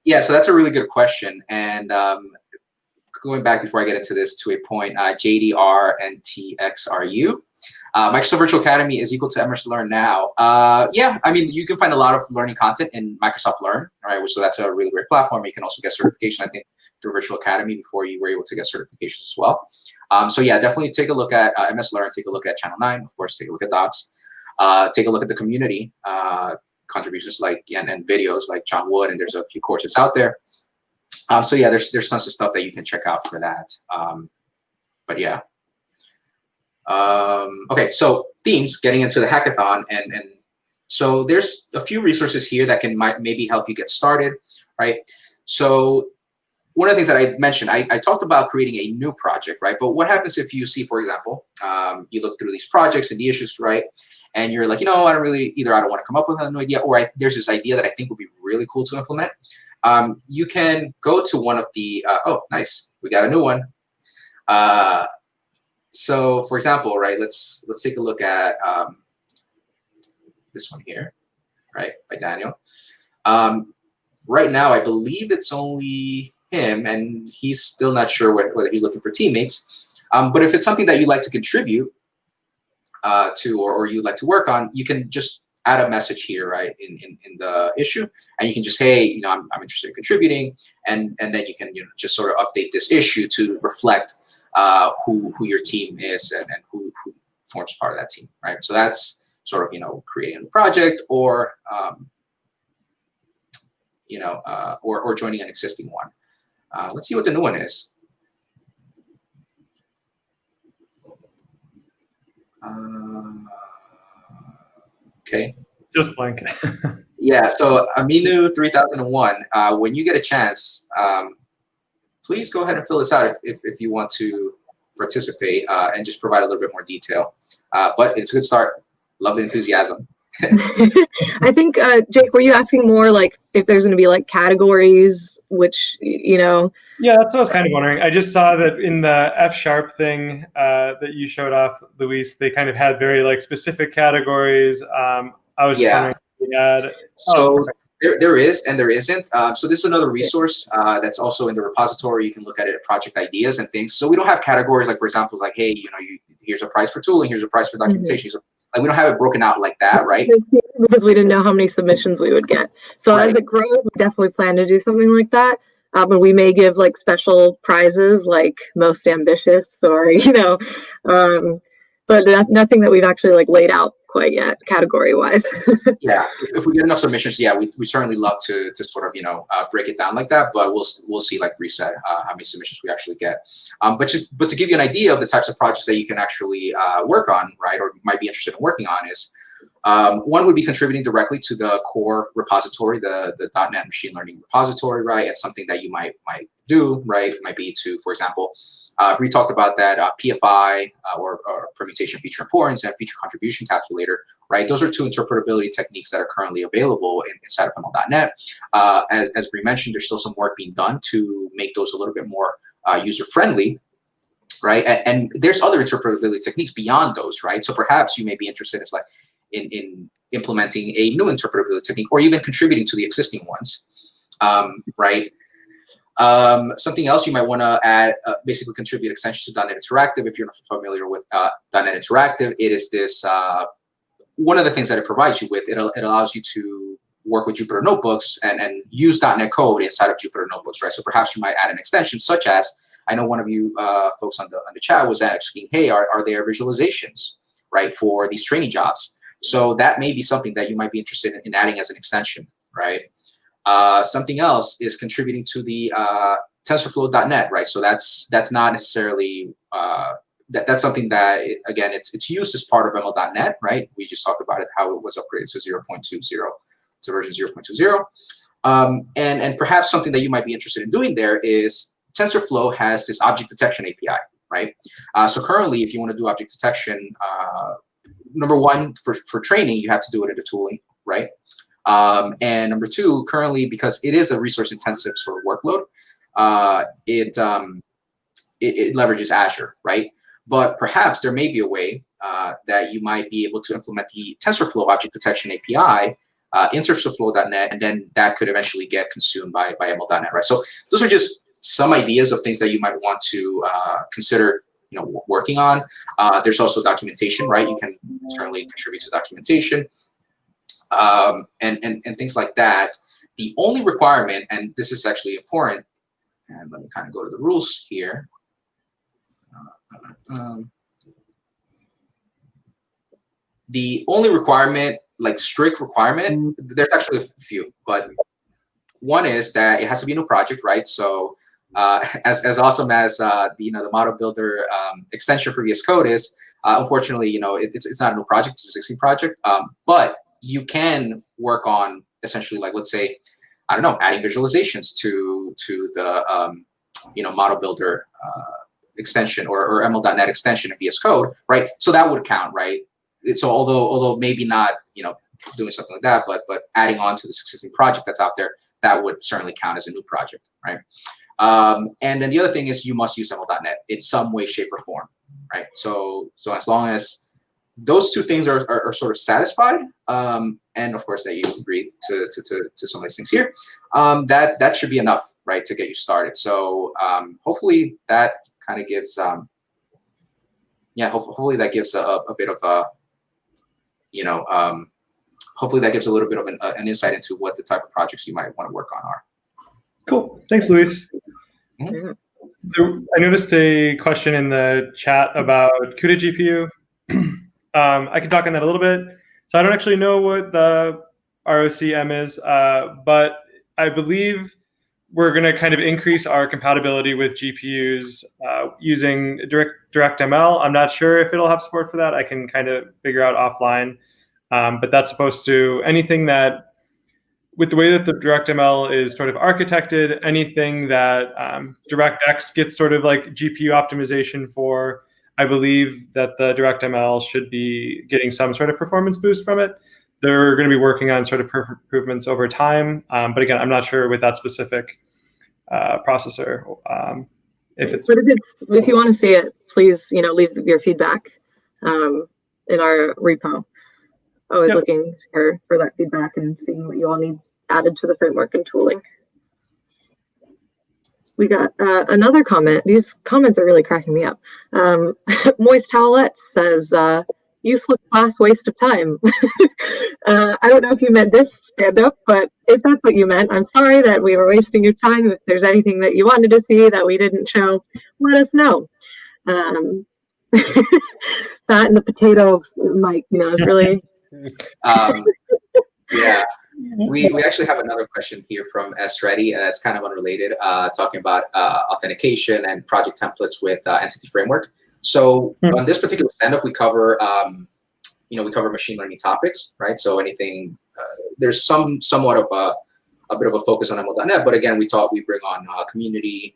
Yeah, so that's a really good question. And going back before I get into this to a point, JDR and TXRU. Microsoft Virtual Academy is equal to Emerson Learn now. Yeah, I mean, you can find a lot of learning content in Microsoft Learn, right? So that's a really great platform. You can also get certification, I think, through Virtual Academy before you were able to get certifications as well. So yeah, definitely take a look at MS Learn, take a look at Channel 9, of course, take a look at Docs, take a look at the community contributions and videos like John Wood, and there's a few courses out there. So yeah, there's tons of stuff that you can check out for that. But yeah. Okay, so themes, getting into the hackathon, and so there's a few resources here that might maybe help you get started, right? So one of the things that I mentioned, I talked about creating a new project, right? But what happens if you see, for example, you look through these projects and the issues, right? And you're like, I don't want to come up with a new idea, or there's this idea that I think would be really cool to implement. You can go to one of the, oh, nice, we got a new one. So for example, right, let's take a look at this one here, right, by Daniel. Right now, I believe it's only him, and he's still not sure whether he's looking for teammates. But if it's something that you'd like to contribute to, or you'd like to work on, you can just add a message here, right, in the issue, and you can just, hey, I'm interested in contributing, and then you can just sort of update this issue to reflect who your team is and who forms part of that team, right? So that's sort of creating a project, or or joining an existing one. Let's see what the new one is. Okay. Just blank. Yeah. So Aminu 3001. When you get a chance, please go ahead and fill this out if you want to participate, and just provide a little bit more detail. But it's a good start. Love the enthusiasm. I think, Jake, were you asking more like if there's going to be like categories, which, Yeah, that's what I was kind of wondering. I just saw that in the F# thing that you showed off, Luis, they kind of had very like specific categories. I was just wondering if we had. So there is and there isn't. So this is another resource that's also in the repository. You can look at it at project ideas and things. So we don't have categories like, for example, like, hey, here's a price for tooling, here's a price for documentation. Mm-hmm. Like, we don't have it broken out like that, right? Because we didn't know how many submissions we would get. So as it grows, we definitely plan to do something like that. But we may give like special prizes, like most ambitious, or but nothing that we've actually like laid out quite yet, category-wise. Yeah, if we get enough submissions, yeah, we certainly love to sort of break it down like that. But we'll see, like reset, how many submissions we actually get. But to give you an idea of the types of projects that you can actually work on, right, or might be interested in working on, is One would be contributing directly to the core repository, the .NET machine learning repository, right? It's something that you might do, right? It might be to, for example, we talked about that PFI or permutation feature importance and feature contribution calculator, right? Those are two interpretability techniques that are currently available inside of ML.NET. As Bree mentioned, there's still some work being done to make those a little bit more user-friendly, right? And there's other interpretability techniques beyond those, right? So perhaps you may be interested in implementing a new interpretability technique or even contributing to the existing ones, right? Something else you might want to add, basically contribute extensions to .NET Interactive. If you're not familiar with .NET Interactive, it is this, one of the things that it provides you with, it allows you to work with Jupyter Notebooks and use .NET code inside of Jupyter Notebooks, right? So perhaps you might add an extension such as, I know one of you folks on the chat was asking, hey, are there visualizations, right, for these training jobs? So that may be something that you might be interested in adding as an extension, right? Something else is contributing to the TensorFlow.net, right? So that's not necessarily, that's something that, again, it's used as part of ML.NET, right? We just talked about it, how it was upgraded to 0.20, to version 0.20. And perhaps something that you might be interested in doing there is TensorFlow has this object detection API, right? So currently, if you want to do object detection, number one, for training, you have to do it in the tooling, right? And number two, currently, because it is a resource-intensive sort of workload, it leverages Azure, right? But perhaps there may be a way that you might be able to implement the TensorFlow object detection API in TensorFlow.net, and then that could eventually get consumed by ML.NET, right? So those are just some ideas of things that you might want to consider, working on. There's also documentation, right? You can certainly contribute to documentation. And things like that. The only requirement, and this is actually important, and let me kind of go to the rules here. The only requirement, like strict requirement, there's actually a few, but one is that it has to be a new project, right? So as awesome as the model builder extension for VS Code is, unfortunately, it's not a new project, it's an existing project, but you can work on essentially, like, let's say, I don't know, adding visualizations to the model builder extension or ML.NET extension in VS Code, right? So that would count, right? So although maybe not, doing something like that, but adding on to this existing project that's out there, that would certainly count as a new project, right? And then the other thing is you must use ML.NET in some way, shape, or form, right? So as long as those two things are sort of satisfied, and of course that you agree to some of these things here, that should be enough, right, to get you started. So hopefully that kind of gives, hopefully that gives a bit of a, hopefully that gives a little bit of an insight into what the type of projects you might want to work on are. Cool, thanks, Luis. Mm-hmm. I noticed a question in the chat about CUDA GPU. I can talk on that a little bit. So I don't actually know what the ROCm is, but I believe we're going to kind of increase our compatibility with GPUs using DirectML. I'm not sure if it'll have support for that. I can kind of figure out offline. But that's supposed to, anything that, with the way that the DirectML is sort of architected, anything that DirectX gets sort of like GPU optimization for, I believe that the DirectML should be getting some sort of performance boost from it. They're going to be working on sort of improvements over time. But again, I'm not sure with that specific processor. If you want to see it, please, leave your feedback in our repo. Always looking for that feedback and seeing what you all need added to the framework and tooling. We got another comment. These comments are really cracking me up. Moist Towelette says, useless class, waste of time. I don't know if you meant this stand-up, but if that's what you meant, I'm sorry that we were wasting your time. If there's anything that you wanted to see that we didn't show, let us know. That and the potato mic, is really... Yeah, we actually have another question here from S. Reddy that's kind of unrelated, talking about authentication and project templates with Entity Framework. So on this particular stand-up, we cover we cover machine learning topics, right? So anything, there's somewhat of a bit of a focus on ML.NET, but again, we bring on community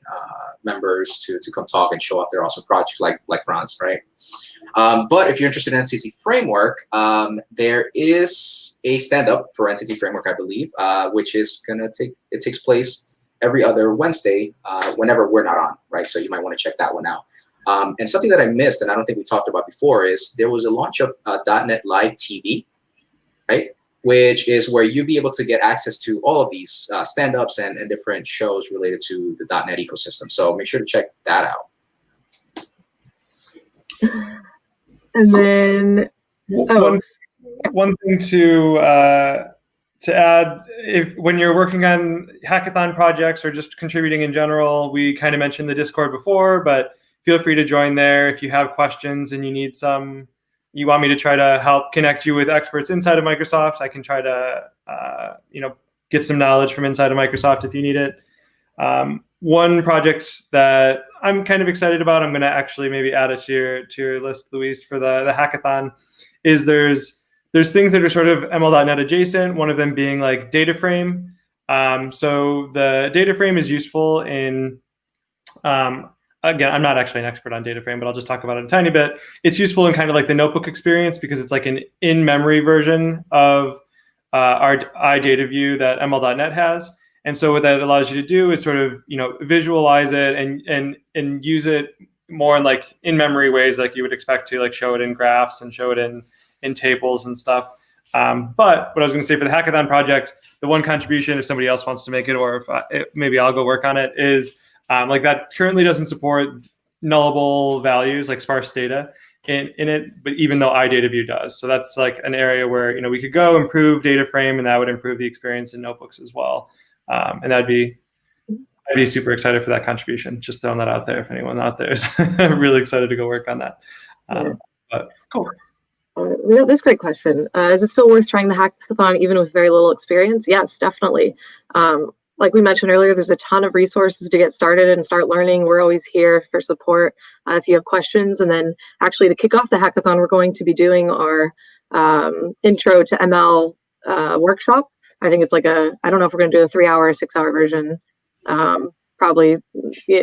members to come talk and show off their awesome projects like Franz, right? But if you're interested in Entity Framework, there is a stand-up for Entity Framework, I believe, which is it takes place every other Wednesday whenever we're not on, right? So you might want to check that one out. And something that I missed, and I don't think we talked about before, is there was a launch of .NET Live TV, right? Which is where you'll be able to get access to all of these stand-ups and different shows related to the .NET ecosystem. So make sure to check that out. And then, one thing to add, when you're working on hackathon projects or just contributing in general, we kind of mentioned the Discord before, but feel free to join there if you have questions and you want me to try to help connect you with experts inside of Microsoft. I can try to get some knowledge from inside of Microsoft if you need it. One project that I'm kind of excited about, I'm going to actually maybe add it to your list, Luis, for the hackathon, is there's things that are sort of ML.NET adjacent, one of them being like data frame. So the data frame is useful in, again, I'm not actually an expert on data frame, but I'll just talk about it a tiny bit. It's useful in kind of like the notebook experience because it's like an in-memory version of our iData view that ML.NET has. And so what that allows you to do is sort of, visualize it and use it more in like in-memory ways like you would expect to, like show it in graphs and show it in tables and stuff. But what I was going to say for the hackathon project, the one contribution, if somebody else wants to make it, or if maybe I'll go work on it, is like that currently doesn't support nullable values like sparse data in it, but even though iData view does. So that's like an area where we could go improve data frame, and that would improve the experience in notebooks as well. And I'd be super excited for that contribution. Just throwing that out there if anyone out there is really excited to go work on that. But cool. That's a great question. Is it still worth trying the hackathon even with very little experience? Yes, definitely. Like we mentioned earlier, there's a ton of resources to get started and start learning. We're always here for support if you have questions. And then actually to kick off the hackathon, we're going to be doing our intro to ML workshop. I think it's like I don't know if we're going to do a 3-hour or 6-hour version, probably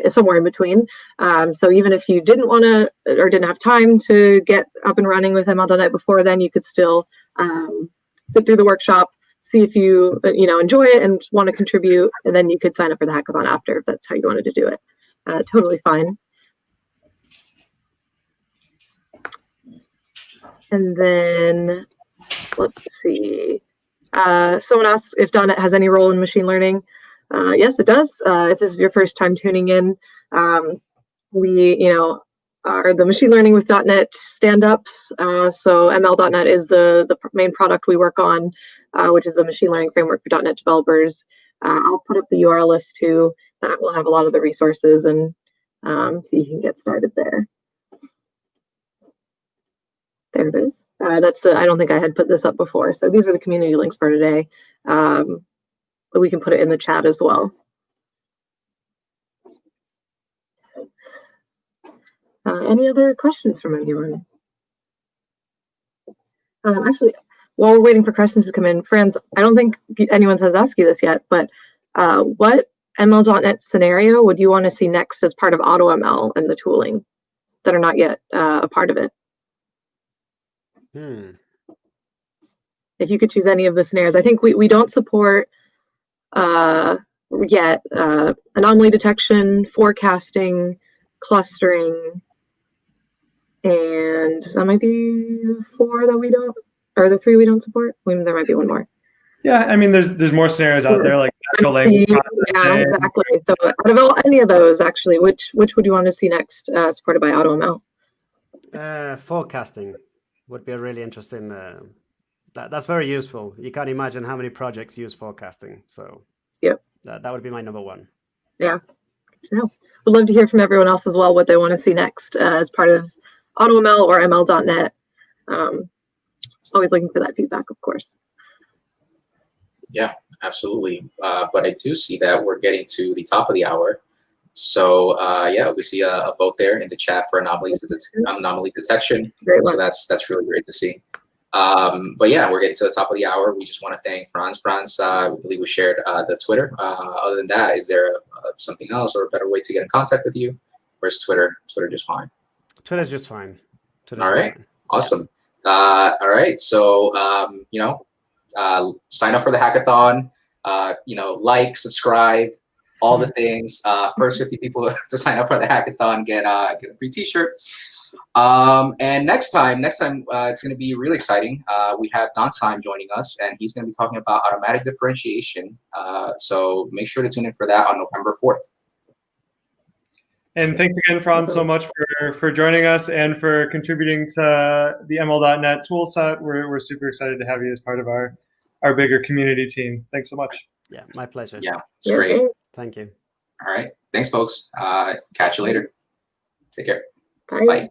somewhere in between. So even if you didn't want to or didn't have time to get up and running with ML.NET before then, you could still sit through the workshop, see if you enjoy it and want to contribute, and then you could sign up for the hackathon after if that's how you wanted to do it. Totally fine. And then let's see. Someone asked if .NET has any role in machine learning. Yes, it does. If this is your first time tuning in, we are the machine learning with .NET stand-ups. So ML.NET is the main product we work on, which is a machine learning framework for .NET developers. I'll put up the URL list too. That will have a lot of the resources, and so you can get started there. There it is. I don't think I had put this up before. So these are the community links for today. But we can put it in the chat as well. Any other questions from anyone? Actually, while we're waiting for questions to come in, Franz, I don't think anyone has asked you this yet, but what ML.NET scenario would you want to see next as part of AutoML and the tooling that are not yet a part of it? If you could choose any of the scenarios. I think we don't support yet anomaly detection, forecasting, clustering, and that might be the 4 that we don't, or the 3 we don't support. There might be one more. Yeah, I mean, there's more scenarios out there like natural language processing. Yeah, exactly. So out of any of those, actually, which would you want to see next supported by AutoML? Forecasting would be a really interesting. That's very useful. You can't imagine how many projects use forecasting. So yep, that would be my number 1. Yeah. So would love to hear from everyone else as well what they want to see next as part of AutoML or ML.NET. Always looking for that feedback, of course. Yeah, absolutely. But I do see that we're getting to the top of the hour. So yeah, we see a vote there in the chat for anomaly detection. So that's really great to see. But yeah, we're getting to the top of the hour. We just want to thank Franz. I believe we shared the Twitter. Other than that, is there something else or a better way to get in contact with you? Or is Twitter just fine? Twitter's just fine. All right, awesome. All right, so sign up for the hackathon. Like, subscribe, all the things. First 50 people to sign up for the hackathon get a free T-shirt. And next time it's going to be really exciting. We have Don Syme joining us, and he's going to be talking about automatic differentiation. So make sure to tune in for that on November 4th. And thanks again, Franz, so much for joining us and for contributing to the ML.NET tool set. We're super excited to have you as part of our bigger community team. Thanks so much. Yeah, my pleasure. Yeah, it's great. Thank you. All right. Thanks, folks. Catch you later. Take care. Bye. Bye.